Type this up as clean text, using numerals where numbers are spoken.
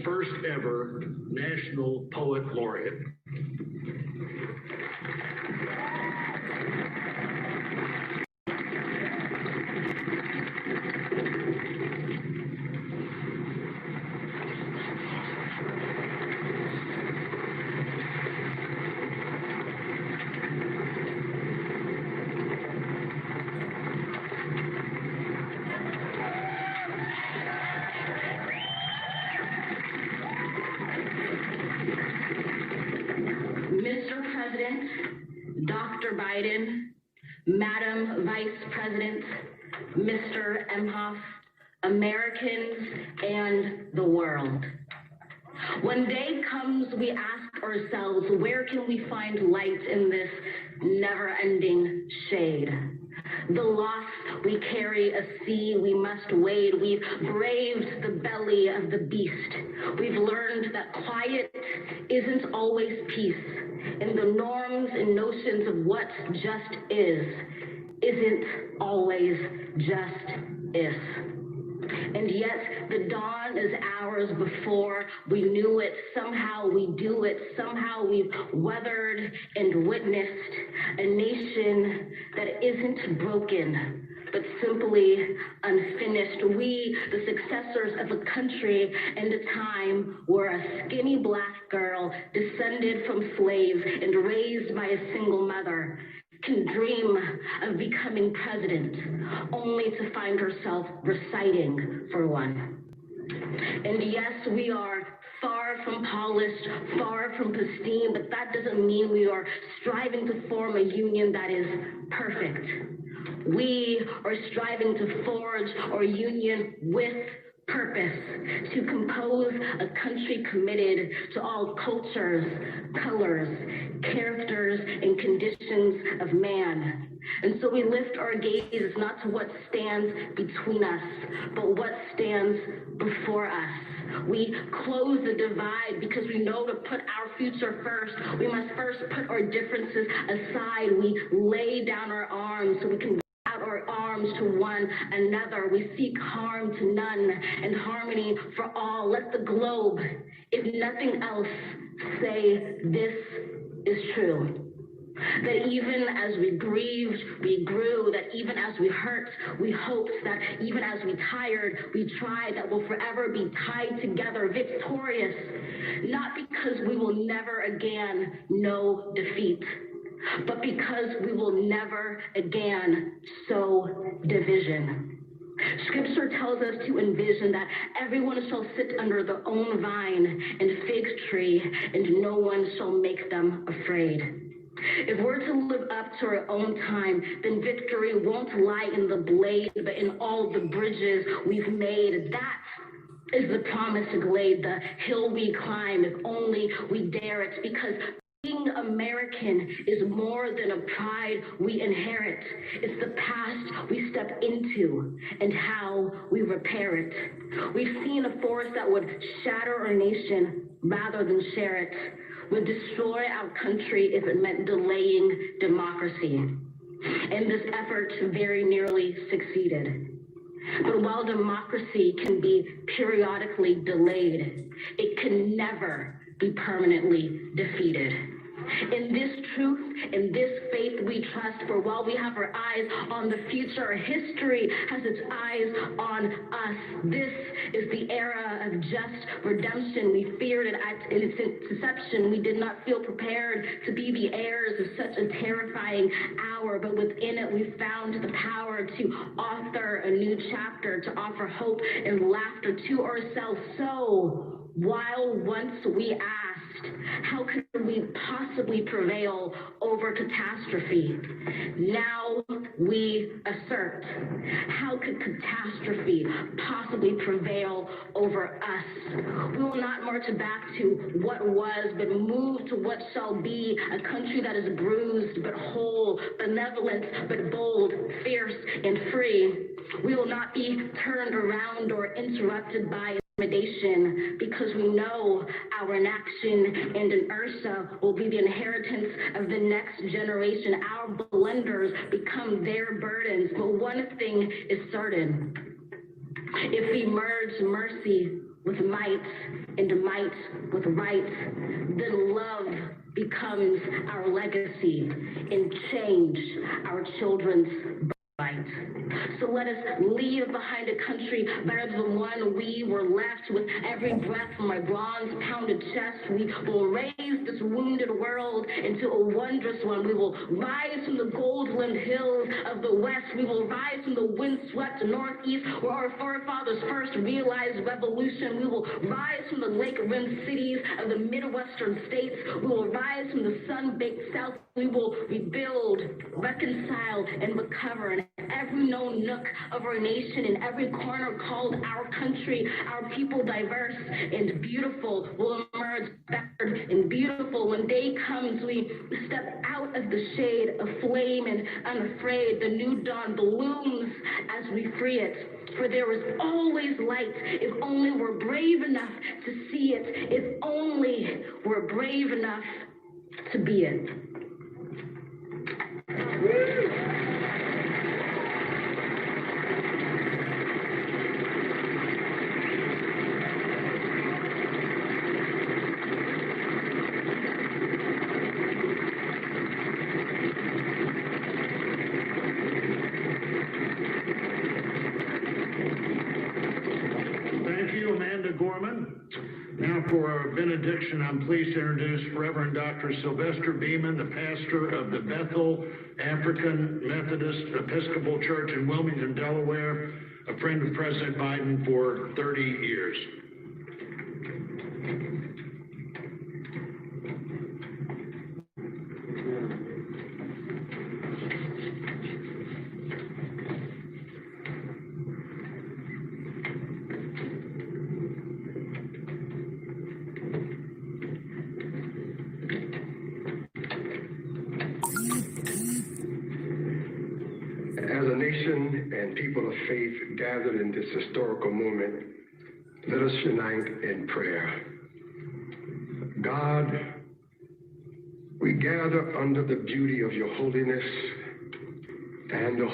first ever National Poet Laureate. Mr. President, Dr. Biden, Madam Vice President, Mr. Emhoff, Americans, and the world. When day comes, we ask ourselves, where can we find light in this never-ending shade? The loss we carry, a sea we must wade. We've braved the belly of the beast. We've learned that quiet isn't always peace, and the norms and notions of what just isn't always just is. And yet the dawn is hours before we knew it. Somehow we do it. Somehow we've weathered and witnessed a nation that isn't broken, but simply unfinished. We, the successors of a country and a time where a skinny black girl descended from slaves and raised by a single mother can dream of becoming president, only to find herself reciting for one. And yes, we are far from polished, far from pristine, but that doesn't mean we are striving to form a union that is perfect. We are striving to forge our union with purpose, to compose a country committed to all cultures, colors, characters, and conditions of man. And so we lift our gaze not to what stands between us, but what stands before us. We close the divide because we know to put our future first. We must first put our differences aside. We lay down our arms so we can out our arms to one another. We seek harm to none and harmony for all. Let the globe, if nothing else, say this is true. That even as we grieved, we grew. That even as we hurt, we hoped. That even as we tired, we tried. That we'll forever be tied together, victorious. Not because we will never again know defeat, but because we will never again sow division. Scripture tells us to envision that everyone shall sit under their own vine and fig tree, and no one shall make them afraid. If we're to live up to our own time, then victory won't lie in the blade, but in all the bridges we've made. That is the promise laid, the hill we climb, if only we dare it, because being American is more than a pride we inherit. It's the past we step into and how we repair it. We've seen a force that would shatter our nation rather than share it, would destroy our country if it meant delaying democracy. And this effort very nearly succeeded. But while democracy can be periodically delayed, it can never be permanently defeated. In this truth, in this faith we trust, for while we have our eyes on the future, history has its eyes on us. This is the era of just redemption. We feared it in its inception. We did not feel prepared to be the heirs of such a terrifying hour, but within it we found the power to author a new chapter, to offer hope and laughter to ourselves. So, while once we asked, how could we possibly prevail over catastrophe? Now we assert, how could catastrophe possibly prevail over us? We will not march back to what was, but move to what shall be, a country that is bruised but whole, benevolent but bold, fierce and free. We will not be turned around or interrupted by intimidation, because we know our inaction and inertia will be the inheritance of the next generation. Our blunders become their burdens. But one thing is certain: if we merge mercy with might and might with right, then love becomes our legacy and change our children's birthright. So let us leave behind a country better than the one we were left with. Every breath from my bronze-pounded chest, we will raise this wounded world into a wondrous one. We will rise from the gold-limbed hills of the west. We will rise from the wind-swept northeast, where our forefathers first realized revolution. We will rise from the lake-rimmed cities of the Midwestern states. We will rise from the sun-baked south. We will rebuild, reconcile, and recover in every known nook of our nation, in every corner called our country. Our people, diverse and beautiful, will emerge battered and beautiful. When day comes, we step out of the shade of flame and unafraid. The new dawn blooms as we free it. For there is always light if only we're brave enough to see it, if only we're brave enough to be it. Thank you, Amanda Gorman. Now for our benediction, I'm pleased to introduce Reverend Dr. Sylvester Beeman, the pastor of the Bethel African Methodist Episcopal Church in Wilmington, Delaware, a friend of President Biden for 30 years. As a nation and people of faith gathered in this historical moment, let us unite in prayer. God, we gather under the beauty of your holiness and the